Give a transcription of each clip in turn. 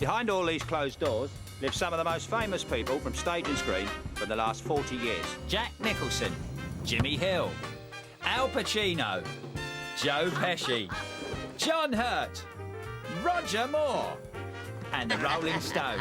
Behind all these closed doors live some of the most famous people from stage and screen for the last 40 years. Jack Nicholson, Jimmy Hill, Al Pacino, Joe Pesci, John Hurt, Roger Moore, and the Rolling Stones.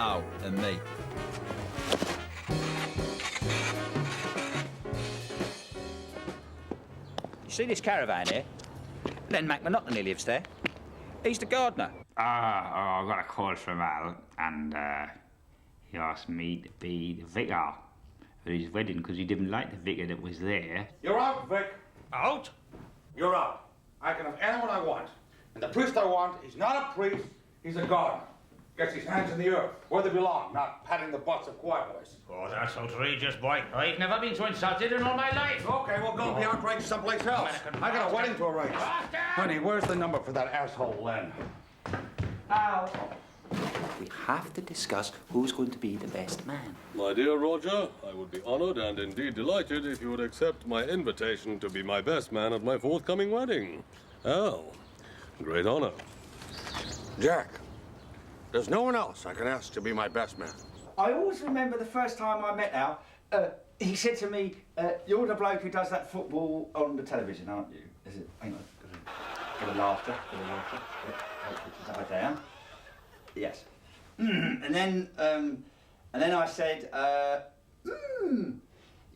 Oh, and me. You see this caravan here? Len McMonotony lives there. He's the gardener. I got a call from Al, and he asked me to be the vicar at his wedding because he didn't like the vicar that was there. You're out, Vic. Out? You're out. I can have anyone I want. And the priest I want is not a priest, he's a gardener. Gets his hands in the earth, where they belong, not patting the butts of choir boys. Oh, that's outrageous, boy. I've never been so insulted in all my life. Okay, well, go be outraged someplace else. I got a wedding to arrange. Honey, where's the number for that asshole, Len? Al. We have to discuss who's going to be the best man. My dear Roger, I would be honored and indeed delighted if you would accept my invitation to be my best man at my forthcoming wedding. Al, great honor. Jack, there's no one else I can ask to be my best man. I always remember the first time I met Al, he said to me, you're the bloke who does that football on the television, aren't you? Is it? Hang on. Bit of laughter. Yeah, put it down. Yes. And then I said,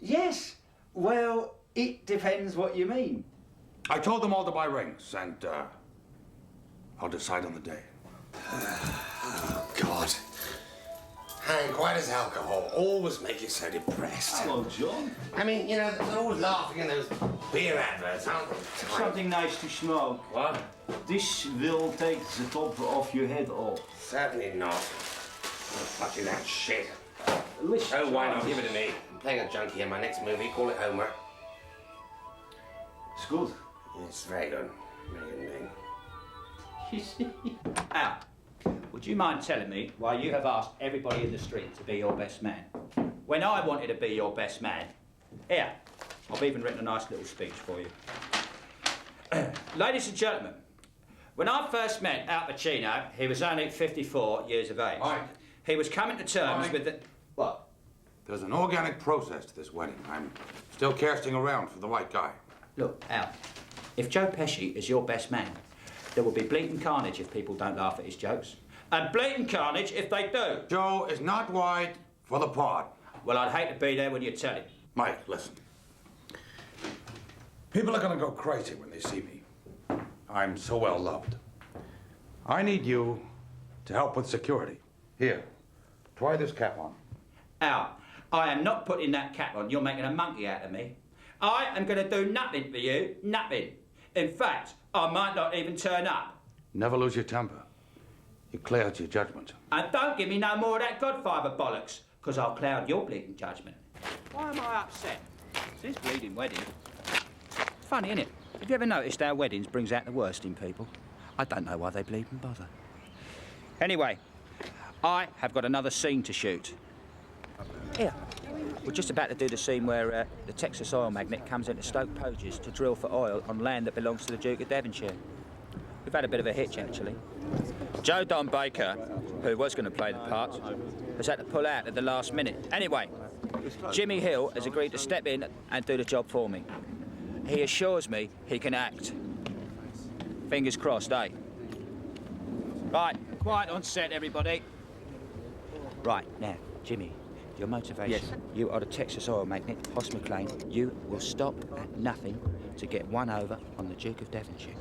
yes. Well, it depends what you mean. I told them all to buy rings, and I'll decide on the day. Oh, God. Hank, why does alcohol always make you so depressed? Hello, John. I mean, you know, they're always laughing in those beer adverts, aren't they? Something nice to smoke. What? This will take the top off your head off. Certainly not. I'm touching that shit. Listen, Oh, why not? Give it to me. I'm playing a junkie in my next movie. Call it Homer. It's good. It's very good. Very good name. Al, would you mind telling me why you have asked everybody in the street to be your best man? When I wanted to be your best man. Here, I've even written a nice little speech for you. Ladies and gentlemen, when I first met Al Pacino, he was only 54 years of age. Mike. He was coming to terms Mike. with the... What? There's an organic process to this wedding. I'm still casting around for the right guy. Look, Al, if Joe Pesci is your best man, there will be blatant carnage if people don't laugh at his jokes. And blatant carnage if they do. Joe is not wide for the part. Well, I'd hate to be there when you tell him. Mike, listen. People are gonna go crazy when they see me. I'm so well loved. I need you to help with security. Here, try this cap on. Al, I am not putting that cap on. You're making a monkey out of me. I am going to do nothing for you, nothing. In fact, I might not even turn up. Never lose your temper. You cloud your judgment. And don't give me no more of that Godfather bollocks, because I'll cloud your bleeding judgment. Why am I upset? It's this bleeding wedding. Funny, innit? Have you ever noticed how weddings brings out the worst in people? I don't know why they bleed and bother. Anyway, I have got another scene to shoot. Here. We're just about to do the scene where the Texas oil magnate comes into Stoke Poges to drill for oil on land that belongs to the Duke of Devonshire. We've had a bit of a hitch, actually. Joe Don Baker, who was going to play the part, has had to pull out at the last minute. Anyway, Jimmy Hill has agreed to step in and do the job for me. He assures me he can act. Fingers crossed, eh? Right, quiet on set, everybody. Right, now, Jimmy, your motivation. Yes. You are the Texas oil magnate, Hoss McLean. You will stop at nothing to get one over on the Duke of Devonshire.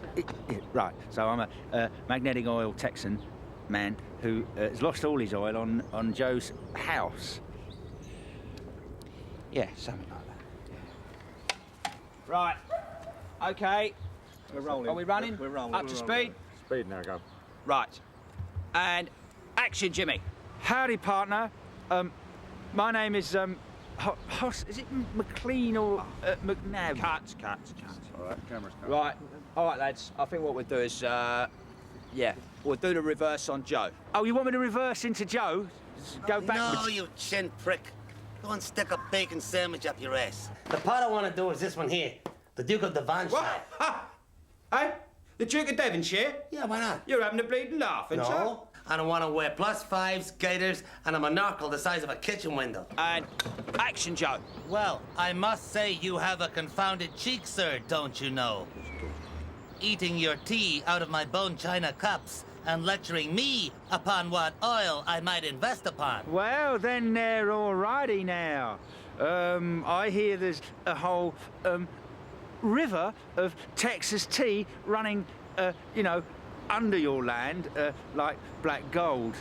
Right, so I'm a magnetic oil Texan man who has lost all his oil on Joe's house. Yeah, something like that. Right, okay. We're rolling. Are we running? We're rolling. Up to speed? Speed now, go. Right. And action, Jimmy. Howdy, partner. My name is Hoss. Is it McLean or McNabb? Cut. All right, camera's cut. Right. All right, lads. I think what we'll do is, we'll do the reverse on Joe. Oh, you want me to reverse into Joe? Go backwards? No, you chin prick. Go and stick a bacon sandwich up your ass. The part I want to do is this one here. The Duke of Devonshire. What? Ha! Hey? The Duke of Devonshire? Yeah, why not? You're having a bleeding laugh, aren't you? No, and I want to wear +5s, gaiters, and a monocle the size of a kitchen window. And action, Joe. Well, I must say you have a confounded cheek, sir, don't you know? Eating your tea out of my bone china cups and lecturing me upon what oil I might invest upon. Well, then they're all righty now. I hear there's a whole river of Texas tea running, you know, under your land, like black gold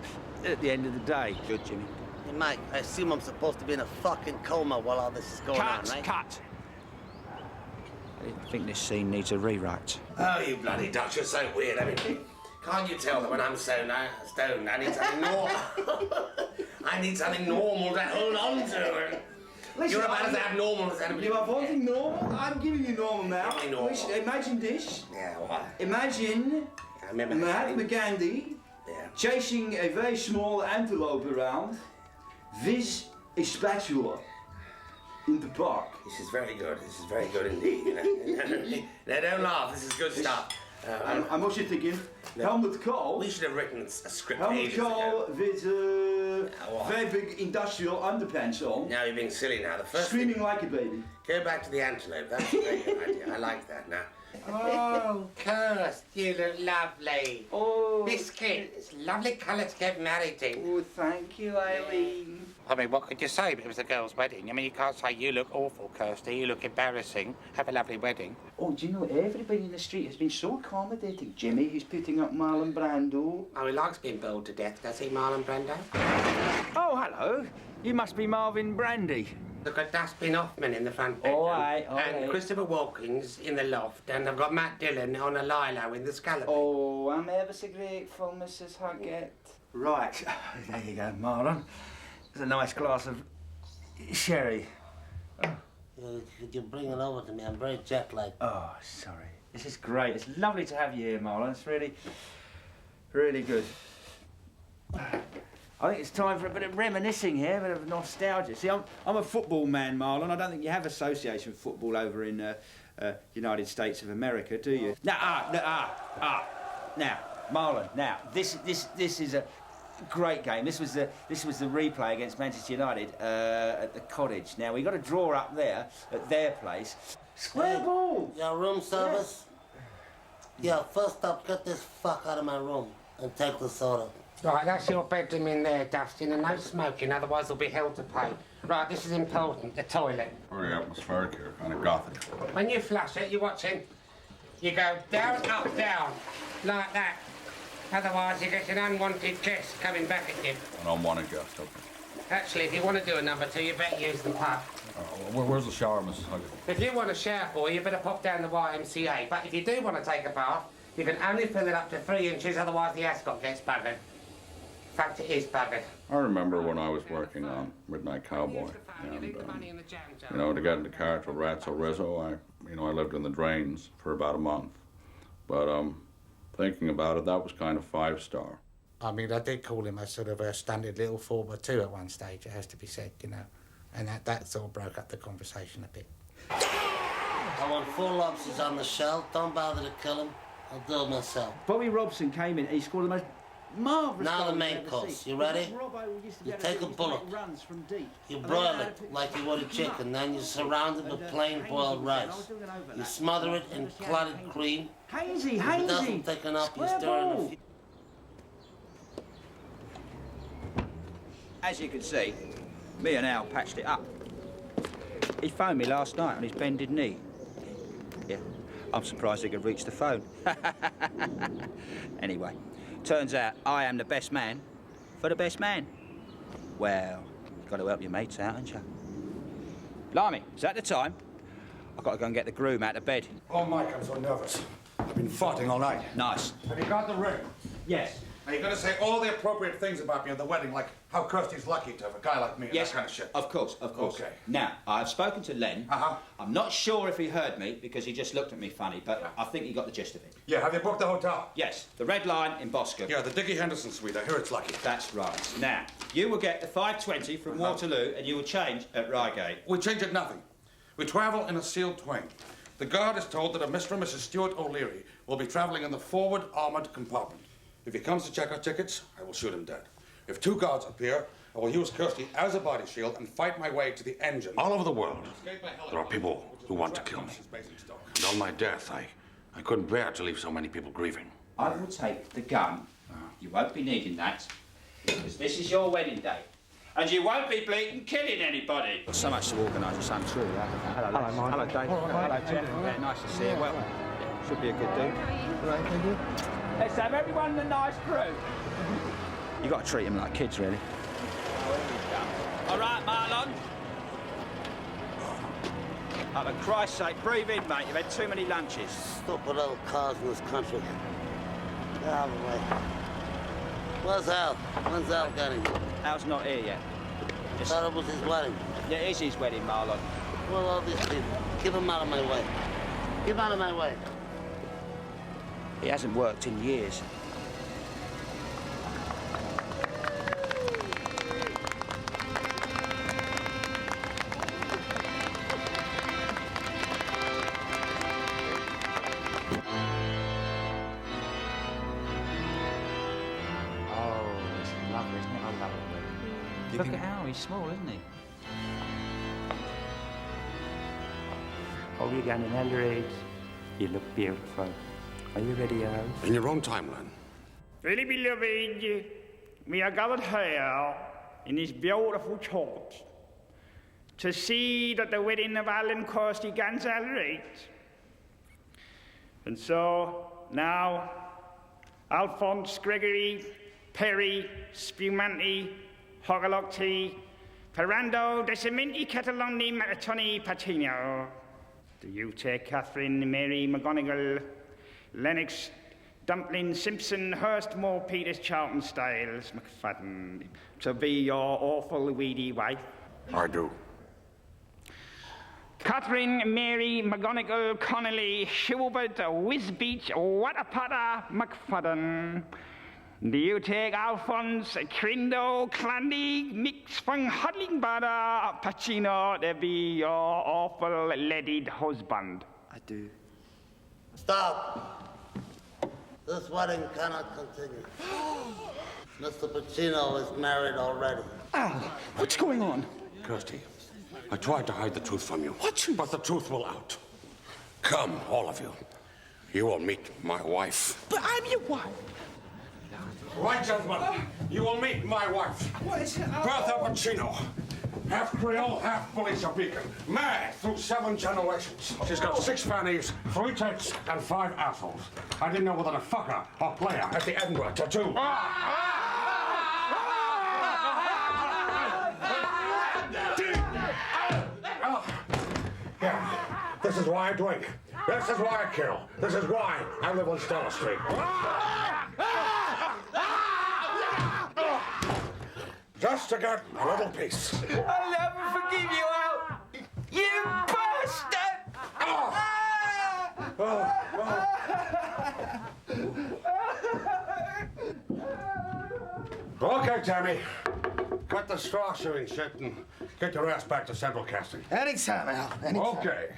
at the end of the day. Good, Jimmy. Hey, Mike, I assume I'm supposed to be in a fucking coma while all this is going on, right? Cut! I think this scene needs a rewrite. Oh, you bloody Dutch, you're so weird. I mean, can't you tell that when I'm stoned, I need something normal? I need something normal to hold on to. Listen, You're about as abnormal as anybody. You are wanting normal? I'm giving you normal now. Give me normal. Listen, imagine this. Yeah, what? Imagine I remember Mahatma Gandhi chasing a very small antelope around with a spatula in the park. This is very good. This is very good indeed. Now, don't laugh. This is good stuff. I'm also thinking Helmut Kohl. We should have written a script Helmut ages Kohl ago. with very big industrial underpants on. Now you're being silly now. The first Screaming thing, like a baby. go back to the antelope. That's a very good idea. I like that now. Oh, Kirst, you look lovely. Oh, Biscuit, it's a lovely colour to get married in. oh, thank you, Eileen. I mean, what could you say if it was a girl's wedding? I mean, you can't say you look awful, Kirsty, you look embarrassing. Have a lovely wedding. Oh, do you know, everybody in the street has been so accommodating. Jimmy, he's putting up Marlon Brando. Oh, he likes being boiled to death, does he, Marlon Brando? Oh, hello. You must be Marvin Brandy. Look at Dustin Hoffman in the front bedroom. All right. And Christopher Walken's in the loft, and I've got Matt Dillon on a lilo in the scallop. Oh, I'm ever so grateful, Mrs Huggett. Right, there you go, Marlon. There's a nice glass of sherry. Could you bring it over to me? I'm very jet lagged. Oh, sorry. This is great. It's lovely to have you here, Marlon. It's really, really good. I think it's time for a bit of reminiscing here, a bit of nostalgia. See, I'm a football man, Marlon. I don't think you have association with football over in United States of America, do you? Now, Marlon. Now, this is a great game. This was the replay against Manchester United at the Cottage. Now we got a draw up there at their place. Square ball. Your room service? Yeah, first up, get this fuck out of my room and take the soda. Right, that's your bedroom in there, Dustin, and no smoking, otherwise there'll be hell to pay. Right, this is important, the toilet. Very atmospheric here, kind of gothic. When you flush it, you're watching, you go down, up, down, like that. Otherwise, you get an unwanted guest coming back at you. An unwanted guest, okay. Actually, if you want to do a number 2, you better use the pub. Where's the shower, Mrs Huggett? If you want a shower, boy, you better pop down the YMCA. But if you do want to take a bath, you can only fill it up to 3 inches, otherwise the ascot gets buggered. In fact, it is buggered. I remember when I was working on Midnight Cowboy, and, you know, to get into character Ratso Rizzo, I lived in the drains for about a month. But, thinking about it, that was kind of 5-star. I mean, I did call him a sort of a standard little 4x2 at one stage, it has to be said, you know. And that sort of broke up the conversation a bit. I want 4 lobsters on the shell. Don't bother to kill him. I'll do it myself. Bobby Robson came in. He scored the most marvellous Now goal the I've main ever course. seen. You ready? Robbo used to be You able to take a make bullet. runs from deep. You And broil then it like you would a chicken, then you surround it with plain Hazy boiled was there, rice. I was doing an overlap. You smother it in clotted cream. Hazy, If it doesn't thicken up, you Square stir in a ball. few. As you can see, me and Al patched it up. He phoned me last night on his bended knee. Yeah, I'm surprised he could reach the phone. Anyway, turns out I am the best man for the best man. Well, you've got to help your mates out, haven't you? Blimey, is that the time? I've got to go and get the groom out of bed. Oh, Mike, I'm so nervous. I've been farting all night. Nice. Have you got the ring? Yes. Are you going to say all the appropriate things about me at the wedding, like how Kirsty's lucky to have a guy like me and Yes, that kind of shit? Of course. Okay. Now, I've spoken to Len. Uh-huh. I'm not sure if he heard me because he just looked at me funny, but I think he got the gist of it. Yeah, have you booked the hotel? Yes, the Red Line in Boscombe. Yeah, the Dickie Henderson suite. I hear it's lucky. That's right. Now, you will get the 5:20 from Waterloo and you will change at Reigate. We change at nothing. We travel in a sealed twin. The guard is told that a Mr. and Mrs. Stuart O'Leary will be travelling in the forward armoured compartment. If he comes to check our tickets, I will shoot him dead. If 2 guards appear, I will use Kirsty as a body shield and fight my way to the engine. All over the world, there are people who want to kill me. And on my death, I couldn't bear to leave so many people grieving. I will take the gun. You won't be needing that, because this is your wedding day. And you won't be bleeding killing anybody. Well, so much to organise a son, too. Hello, Mark. Hello, Dave. Hello, Tim. Yeah, nice to see you. Well, should be a good day. Right, thank you. Let's have everyone in a nice group. You got to treat them like kids, really. All right, Marlon. Oh, for Christ's sake, breathe in, mate. You've had too many lunches. Stupid old cars in this country. Get out of the way. Where's Al? When's Al getting? Al's not here yet. I thought it was his wedding. Yeah, it is his wedding, Marlon. Well, all these people. Keep him out of my way. Keep out of my way. He hasn't worked in years. Look at Al, he's small, isn't he? Oh, you're getting elder. You look beautiful. Are you ready, Al? In your own timeline. Really beloved, we are gathered here in this beautiful church to see that the wedding of Al and Kirsty guns are right. And so, now, Alphonse, Gregory, Perry, Spumanti, Hogalotti, Ferrando, Decimenti, Cataloni, Maratoni, Patino. Do you take Catherine, Mary, McGonigal, Lennox, Dumpling, Simpson, Hurst, Moore, Peters, Charlton, Styles, McFadden, to be your awful weedy wife? I do. Catherine, Mary, McGonigal, Connolly, Schubert, Wisbeach, Wattapatta, McFadden. Do you take Alphonse, Crindo, Clandy, Mix, Van Hudlingbada, Pacino to be your awful leaded husband? I do. Stop. This wedding cannot continue. Mr. Pacino is married already. Al, what's going on? Kirsty, I tried to hide the truth from you. What truth? But the truth will out. Come, all of you. You will meet my wife. But I'm your wife. Right, gentlemen. You will meet my wife. What is it? Bertha Pacino. Half Creole, half Felicia Beacon. Married through 7 generations. She's got 6 fannies, 3 tits, and 5 assholes. I didn't know whether to fuck her or play her at the Edinburgh Tattoo. Yeah, this is why I drink. This is why I kill. This is why I live on Stella Street. Just to get a little peace. I'll never forgive you, Al. You bastard! Okay, Tammy. Cut the straw shooting shit and get your ass back to central casting. Anytime, Al. Anytime. Okay.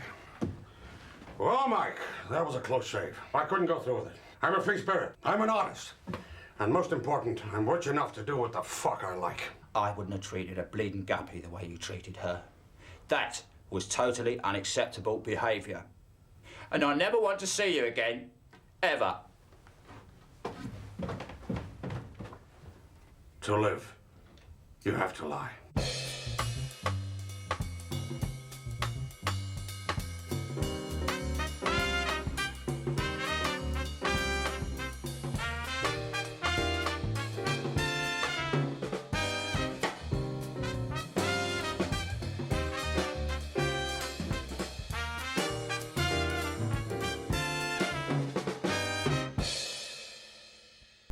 Well, Mike, that was a close shave. I couldn't go through with it. I'm a free spirit. I'm an artist. And most important, I'm rich enough to do what the fuck I like. I wouldn't have treated a bleeding guppy the way you treated her. That was totally unacceptable behaviour. And I never want to see you again. Ever. To live, you have to lie.